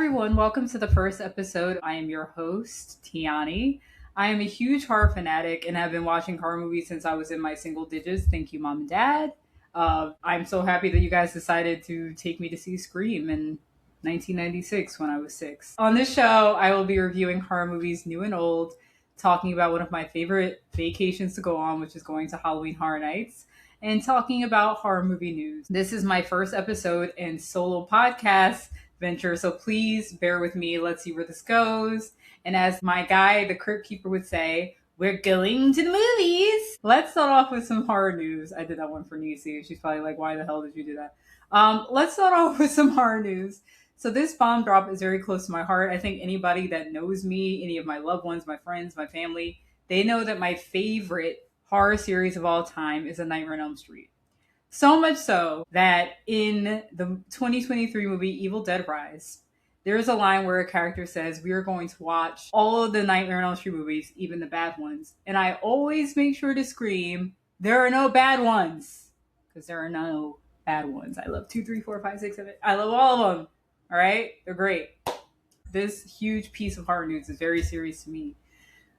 everyone. Welcome to the first episode. I am your host, Tionni. I am a huge horror fanatic and have been watching horror movies since I was in my single digits. Thank you, Mom and Dad. I'm so happy that you guys decided to take me to see Scream in 1996 when I was 6. On this show, I will be reviewing horror movies new and old, talking about one of my favorite vacations to go on, which is going to Halloween Horror Nights, and talking about horror movie news. This is my first episode and solo podcast venture, so please bear with me. Let's see where this goes. And as my guy, the Crypt Keeper, would say, we're going to the movies. Let's start off with some horror news. I did that one for Nisi. She's probably like, why the hell did you do that? Let's start off with some horror news. So this bomb drop is very close to my heart. I think anybody that knows me, any of my loved ones, my friends, my family, they know that my favorite horror series of all time is A Nightmare on Elm Street. So much so that in the 2023 movie Evil Dead Rise, there's a line where a character says, we are going to watch all of the Nightmare on Elm Street movies, even the bad ones. And I always make sure to scream, there are no bad ones. Because there are no bad ones. I love 2, 3, 4, 5, 6, 7. I love all of them. All right? They're great. This huge piece of horror news is very serious to me.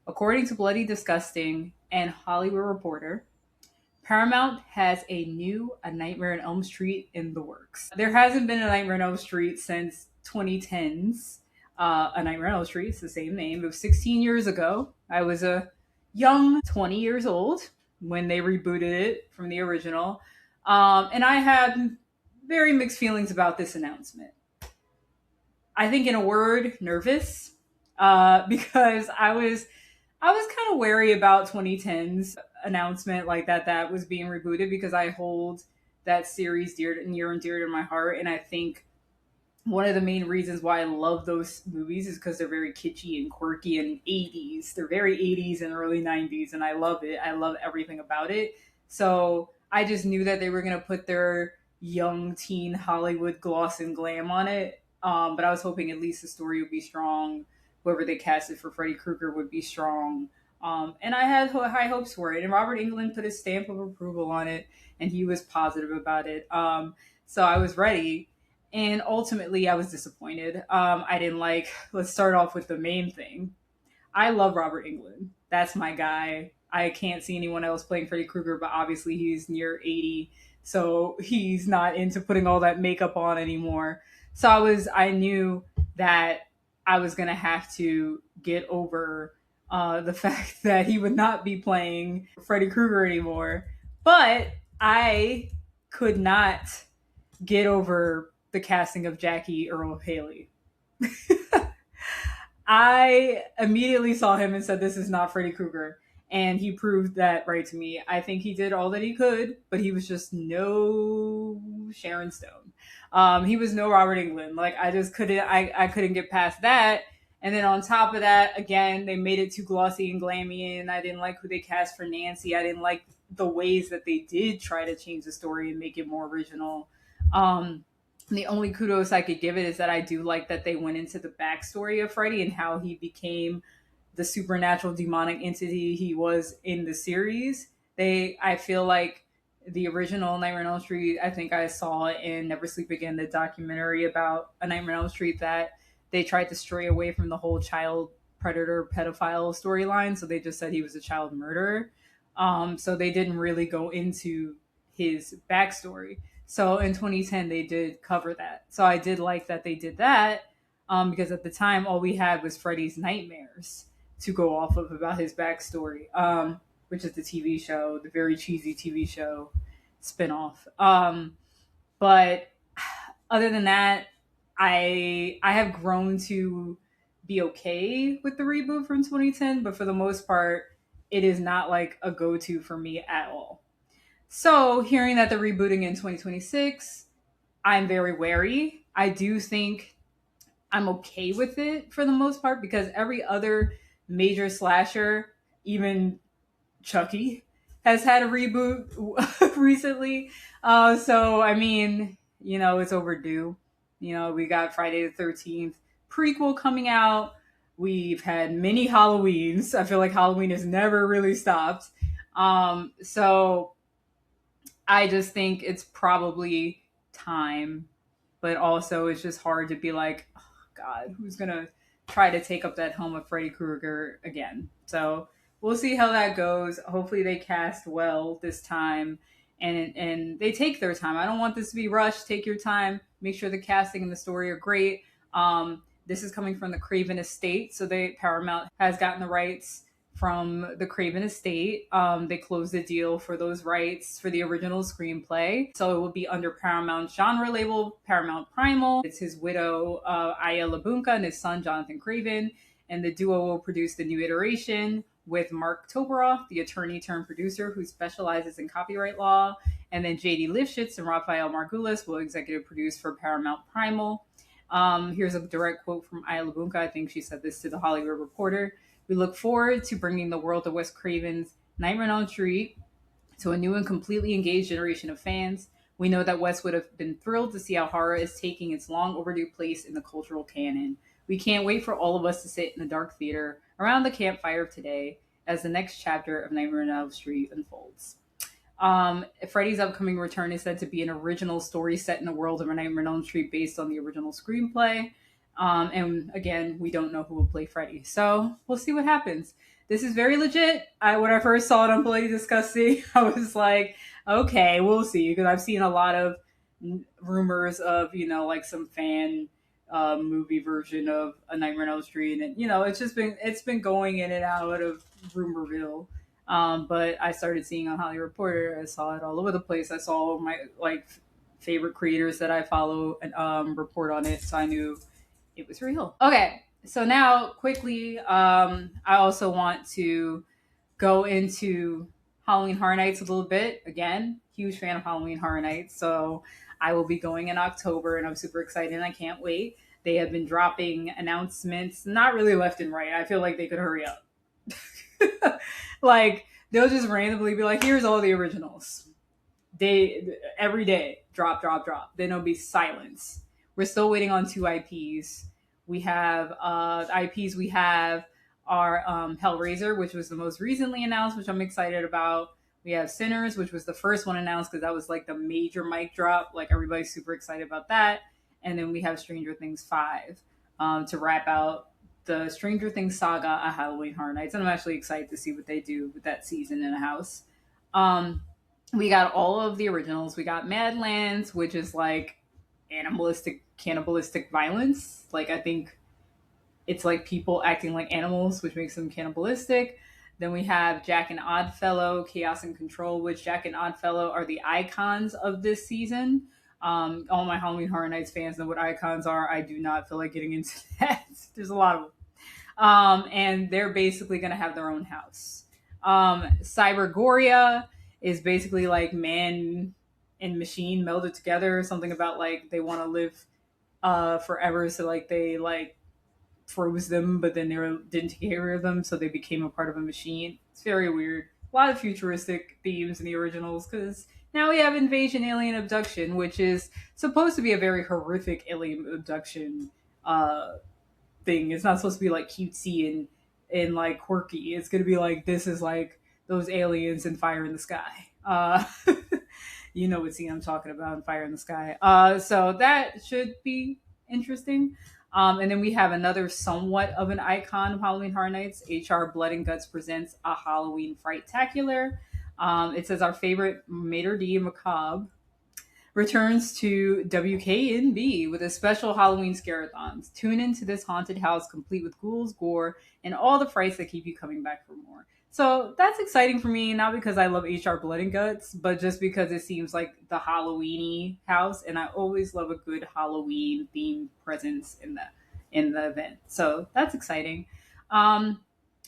According to Bloody Disgusting and Hollywood Reporter, Paramount has a new A Nightmare on Elm Street in the works. There hasn't been a Nightmare on Elm Street since 2010's A Nightmare on Elm Street. It's the same name. It was 16 years ago. I was a young 20 years old when they rebooted it from the original. And I had very mixed feelings about this announcement. I think in a word, nervous, because I was kind of wary about 2010's announcement, like that was being rebooted, because I hold that series near and dear to my heart. And I think one of the main reasons why I love those movies is because they're very kitschy and quirky and 80s. They're very 80s and early 90s, and I love it. I love everything about it. So I just knew that they were going to put their young teen Hollywood gloss and glam on it. But I was hoping at least the story would be strong. Whoever they casted for Freddy Krueger would be strong. And I had high hopes for it. And Robert Englund put his stamp of approval on it, and he was positive about it. So I was ready. And ultimately, I was disappointed. Let's start off with the main thing. I love Robert Englund. That's my guy. I can't see anyone else playing Freddy Krueger, but obviously he's near 80. So he's not into putting all that makeup on anymore. So I knew that I was going to have to get over the fact that he would not be playing Freddy Krueger anymore. But I could not get over the casting of Jackie Earle Haley. I immediately saw him and said, this is not Freddy Krueger. And he proved that right to me. I think he did all that he could, but he was just no Sharon Stone. He was no Robert Englund. Like, I just couldn't, I couldn't get past that. And then on top of that, again, they made it too glossy and glammy, and I didn't like who they cast for Nancy. I didn't like the ways that they did try to change the story and make it more original. The only kudos I could give it is that I do like that they went into the backstory of Freddy and how he became the supernatural demonic entity he was in the series. I feel like the original Nightmare on Elm Street, I think I saw in Never Sleep Again, the documentary about A Nightmare on Elm Street, that they tried to stray away from the whole child predator pedophile storyline. So they just said he was a child murderer. So they didn't really go into his backstory. So in 2010, they did cover that. So I did like that they did that, because at the time, all we had was Freddy's nightmares to go off of about his backstory, which is the TV show, the very cheesy TV show spinoff. But other than that, I have grown to be okay with the reboot from 2010, but for the most part, it is not like a go-to for me at all. So hearing that they're rebooting in 2026, I'm very wary. I do think I'm okay with it for the most part, because every other major slasher, even Chucky, has had a reboot recently. So, I mean, it's overdue. We got Friday the 13th prequel coming out. We've had many Halloweens. I feel like Halloween has never really stopped. So I just think it's probably time, but also it's just hard to be like, oh, God, who's gonna try to take up that helm of Freddy Krueger again? So we'll see how that goes. Hopefully they cast well this time, and they take their time. I don't want this to be rushed. Take your time. Make sure the casting and the story are great. This is coming from the Craven estate, so Paramount has gotten the rights from the Craven estate. They closed the deal for those rights for the original screenplay, so it will be under Paramount's genre label, Paramount Primal. It's his widow, Aya LaBunka, and his son, Jonathan Craven, and the duo will produce the new iteration with Mark Toberoff, the attorney turned producer who specializes in copyright law, and then J.D. Lifshitz and Rafael Margulis will executive produce for Paramount Primal. Here's a direct quote from Aya LaBunka. I think she said this to the Hollywood Reporter. We look forward to bringing the world of Wes Craven's Nightmare on Elm Street to a new and completely engaged generation of fans. We know that Wes would have been thrilled to see how horror is taking its long overdue place in the cultural canon. We can't wait for all of us to sit in the dark theater around the campfire today as the next chapter of Nightmare on Elm Street unfolds. Freddy's upcoming return is said to be an original story set in the world of A Nightmare on Elm Street based on the original screenplay. And again, we don't know who will play Freddy. So we'll see what happens. This is very legit. When I first saw it on Bloody Disgusting, I was like, okay, we'll see. Because I've seen a lot of rumors of, like some fan movie version of A Nightmare on Elm Street. And, it's been going in and out of Rumorville. But I started seeing on Hollywood Reporter. I saw it all over the place. I saw my favorite creators that I follow and report on it, so I knew it was real. Okay, so now quickly, I also want to go into Halloween Horror Nights a little bit. Again, huge fan of Halloween Horror Nights, so I will be going in October, and I'm super excited, and I can't wait. They have been dropping announcements, not really left and right. I feel like they could hurry up. They'll just randomly be like, here's all the originals. Every day, drop. Then it'll be silence. We're still waiting on 2 IPs. We have IPs we have are Hellraiser, which was the most recently announced, which I'm excited about. We have Sinners, which was the first one announced because that was like the major mic drop. Like everybody's super excited about that. And then we have Stranger Things 5 to wrap out the Stranger Things saga of Halloween Horror Nights. And I'm actually excited to see what they do with that season in a house. We got all of the originals. We got Madlands, which is like cannibalistic violence. Like, I think it's like people acting like animals, which makes them cannibalistic. Then we have Jack and Oddfellow, Chaos and Control, which Jack and Oddfellow are the icons of this season. All my Halloween Horror Nights fans know what icons are. I do not feel like getting into that. There's a lot of them. And they're basically going to have their own house. Cybergoria is basically like man and machine melded together. Something about like they want to live forever, so like they like froze them, but then they didn't take care of them, so they became a part of a machine. It's very weird. A lot of futuristic themes in the originals, because now we have invasion, alien abduction, which is supposed to be a very horrific alien abduction thing. It's not supposed to be like cutesy and like quirky. It's gonna be like, this is like those aliens in Fire in the Sky. You know what scene I'm talking about in Fire in the Sky. So that should be interesting. And then we have another somewhat of an icon of Halloween Horror Nights. HR Blood and Guts presents a Halloween Fright-tacular. It says our favorite Mater D Macabre returns to WKNB with a special Halloween scare-a-thons. Tune into this haunted house complete with ghouls, gore, and all the frights that keep you coming back for more. So that's exciting for me, not because I love HR Blood and Guts, but just because it seems like the Halloween-y house, and I always love a good Halloween-themed presence in the event. So that's exciting. Something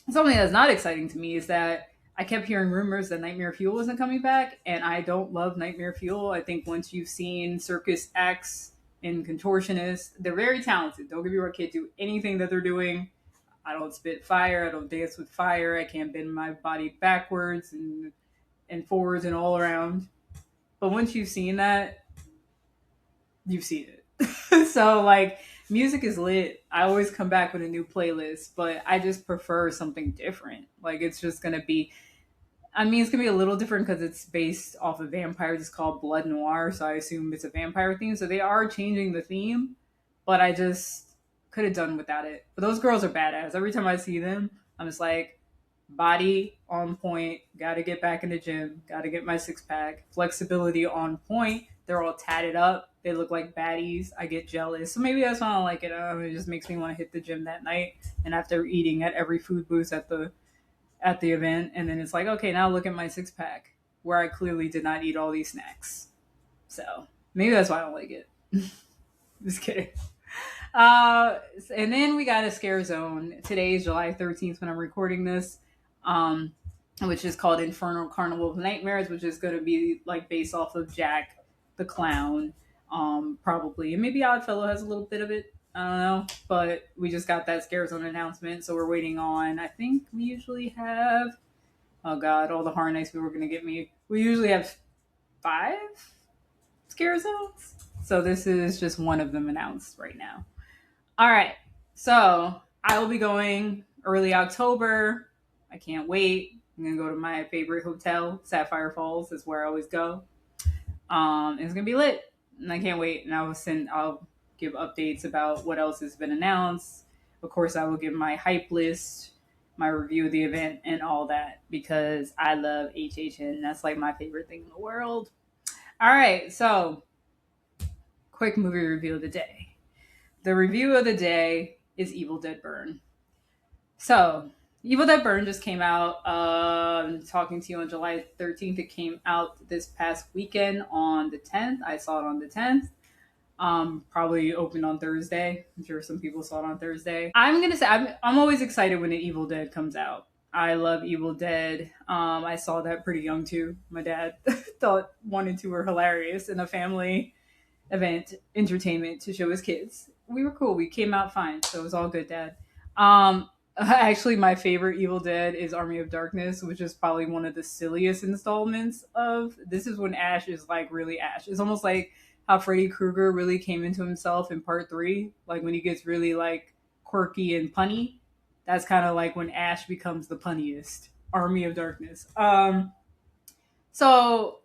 that's not exciting to me is that I kept hearing rumors that Nightmare Fuel wasn't coming back, and I don't love Nightmare Fuel. I think once you've seen Circus Acts and Contortionist, they're very talented. Don't get me wrong, I can't do anything that they're doing. I don't spit fire. I don't dance with fire. I can't bend my body backwards and forwards and all around. But once you've seen that, you've seen it. So, like, music is lit. I always come back with a new playlist, but I just prefer something different. Like, it's just going to be... I mean, it's going to be a little different because it's based off of vampires. It's called Blood Noir, so I assume it's a vampire theme. So they are changing the theme, but I just... could have done without it. But those girls are badass. Every time I see them, I'm just like, body on point. Got to get back in the gym. Got to get my six pack. Flexibility on point. They're all tatted up. They look like baddies. I get jealous. So maybe that's why I don't like it. It just makes me want to hit the gym that night. And after eating at every food booth at the event, and then it's like, okay, now look at my six pack where I clearly did not eat all these snacks. So maybe that's why I don't like it. Just kidding. And then we got a scare zone. Today is July 13th when I'm recording this, which is called Infernal Carnival of Nightmares, which is going to be like based off of Jack the Clown, probably. And maybe Oddfellow has a little bit of it. I don't know. But we just got that scare zone announcement, so we're waiting on, I think we usually have, oh God, all the horror nights people were going to get me. We usually have 5 scare zones. So this is just one of them announced right now. All right. So I will be going early October. I can't wait. I'm going to go to my favorite hotel, Sapphire Falls is where I always go. It's going to be lit. And I can't wait. And I'll give updates about what else has been announced. Of course, I will give my hype list, my review of the event, and all that because I love HHN. That's like my favorite thing in the world. All right. So quick movie review of the day. The review of the day is Evil Dead Burn. So, Evil Dead Burn just came out. Talking to you on July 13th. It came out this past weekend on the 10th. I saw it on the 10th. Probably opened on Thursday. I'm sure some people saw it on Thursday. I'm going to say, I'm always excited when an Evil Dead comes out. I love Evil Dead. I saw that pretty young too. My dad thought 1 and 2 were hilarious in a family event entertainment to show his kids. We were cool. We came out fine. So it was all good, Dad. Actually, my favorite Evil Dead is Army of Darkness, which is probably one of the silliest installments of. This is when Ash is like really Ash. It's almost like how Freddy Krueger really came into himself in part 3. Like when he gets really like quirky and punny. That's kind of like when Ash becomes the punniest. Army of Darkness. So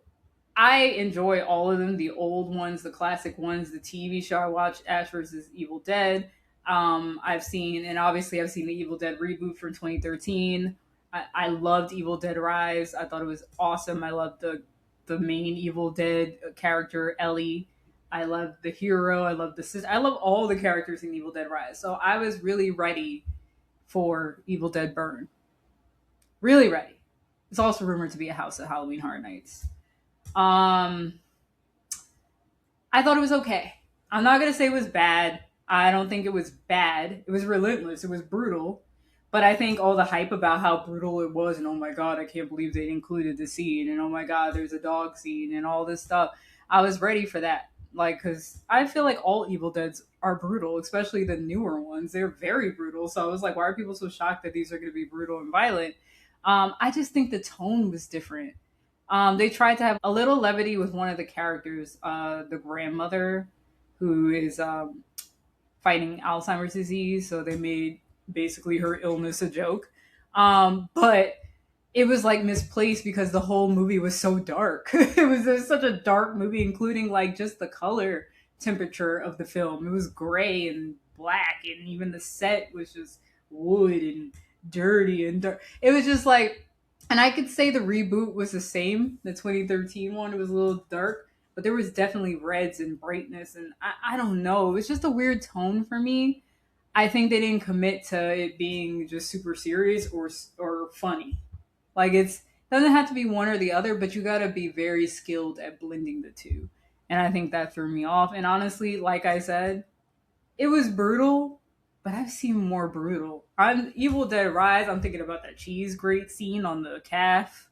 I enjoy all of them, the old ones, the classic ones, the TV show I watched, Ash vs. Evil Dead. I've seen the Evil Dead reboot from 2013. I loved Evil Dead Rise. I thought it was awesome. I loved the main Evil Dead character, Ellie. I love the hero. I love the sister. I love all the characters in Evil Dead Rise. So I was really ready for Evil Dead Burn. Really ready. It's also rumored to be a House of Halloween Horror Nights. I thought it was okay. I'm not going to say it was bad. I don't think it was bad. It was relentless. It was brutal. But I think all the hype about how brutal it was and oh my God, I can't believe they included the scene and oh my God, there's a dog scene and all this stuff. I was ready for that. Like, because I feel like all Evil Deads are brutal, especially the newer ones. They're very brutal. So I was like, why are people so shocked that these are going to be brutal and violent? I just think the tone was different. They tried to have a little levity with one of the characters, the grandmother, who is fighting Alzheimer's disease. So they made basically her illness a joke. But it was like misplaced because the whole movie was so dark. It was such a dark movie, including like just the color temperature of the film. It was gray and black, and even the set was just wood and dirty and dark. It was just like, and I could say the reboot was the same. The 2013 one, it was a little dark, but there was definitely reds and brightness, and I don't know. It was just a weird tone for me. I think they didn't commit to it being just super serious or funny. Like it doesn't have to be one or the other, but you got to be very skilled at blending the two. And I think that threw me off. And honestly, like I said, it was brutal, but I've seen more brutal. On Evil Dead Rise, I'm thinking about that cheese grate scene on the calf.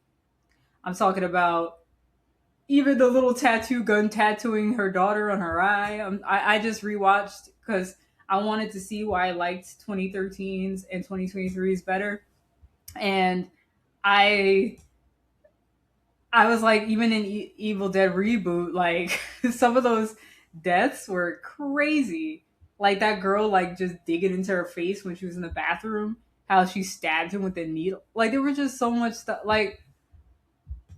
I'm talking about even the little tattoo gun tattooing her daughter on her eye. I just rewatched because I wanted to see why I liked 2013's and 2023's better. And I was like, even in Evil Dead reboot, like some of those deaths were crazy. Like that girl, like just digging into her face when she was in the bathroom, how she stabbed him with a needle. Like there was just so much stuff. Like,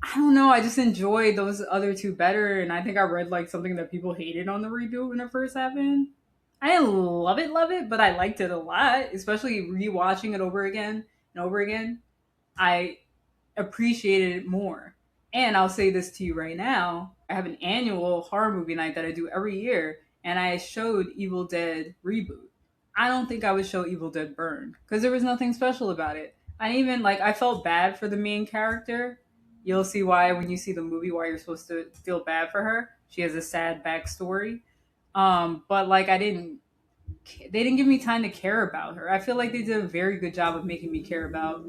I don't know. I just enjoyed those other two better. And I think I read like something that people hated on the reboot when it first happened. I didn't love it, but I liked it a lot, especially rewatching it over again and over again. I appreciated it more. And I'll say this to you right now, I have an annual horror movie night that I do every year, and I showed Evil Dead Reboot. I don't think I would show Evil Dead Burn because there was nothing special about it. I even like I felt bad for the main character. You'll see why when you see the movie why you're supposed to feel bad for her. She has a sad backstory. But like they didn't give me time to care about her. I feel like they did a very good job of making me care about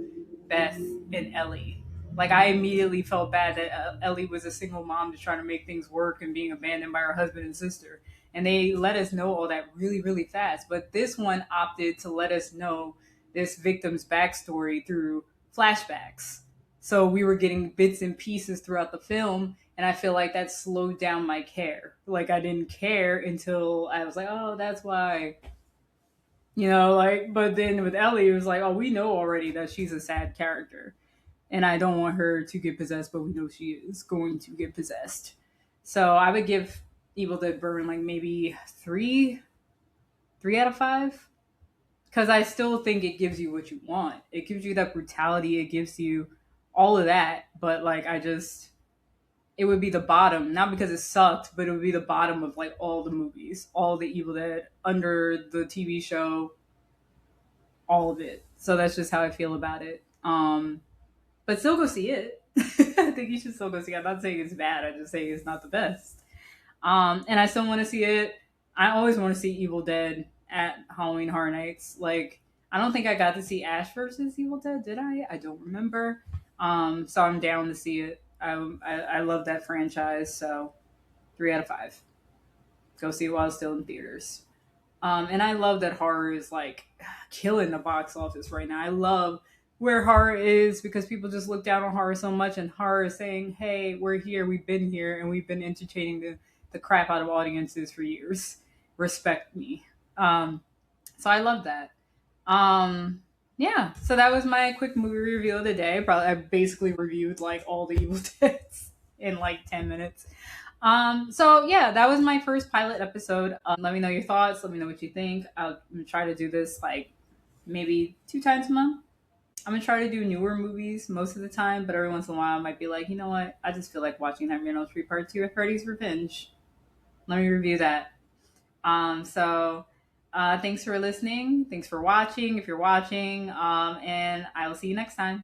Beth and Ellie. Like I immediately felt bad that Ellie was a single mom just trying to make things work and being abandoned by her husband and sister. And they let us know all that really, really fast. But this one opted to let us know this victim's backstory through flashbacks. So we were getting bits and pieces throughout the film, and I feel like that slowed down my care. Like I didn't care until I was like, oh, that's why. Like, but then with Ellie, it was like, oh, we know already that she's a sad character. And I don't want her to get possessed, but we know she is going to get possessed. So I would give Evil Dead Burn like maybe three out of five. Because I still think it gives you what you want. It gives you that brutality. It gives you all of that. But like, it would be the bottom, not because it sucked, but it would be the bottom of like all the movies, all the Evil Dead under the TV show, all of it. So that's just how I feel about it. But still go see it. I think you should still go see it. I'm not saying it's bad. I just say it's not the best. And I still want to see it. I always want to see Evil Dead at Halloween Horror Nights. Like, I don't think I got to see Ash versus Evil Dead, did I? I don't remember. So I'm down to see it. I love that franchise. So 3 out of 5. Go see it while it's still in theaters. And I love that horror is like killing the box office right now. I love where horror is because people just look down on horror so much, and horror is saying, "Hey, we're here, we've been here, and we've been entertaining the crap out of audiences for years. Respect me." So I love that. Yeah, so that was my quick movie review of the day. Probably I basically reviewed like all the Evil Deads in like 10 minutes. So yeah, that was my first pilot episode. Let me know your thoughts. Let me know what you think. I'll try to do this like maybe 2 times a month. I'm gonna try to do newer movies most of the time, but every once in a while I might be like, you know what? I just feel like watching Nightmare on Elm Street Part 2 of Freddy's Revenge. Let me review that. So thanks for listening. Thanks for watching if you're watching. And I will see you next time.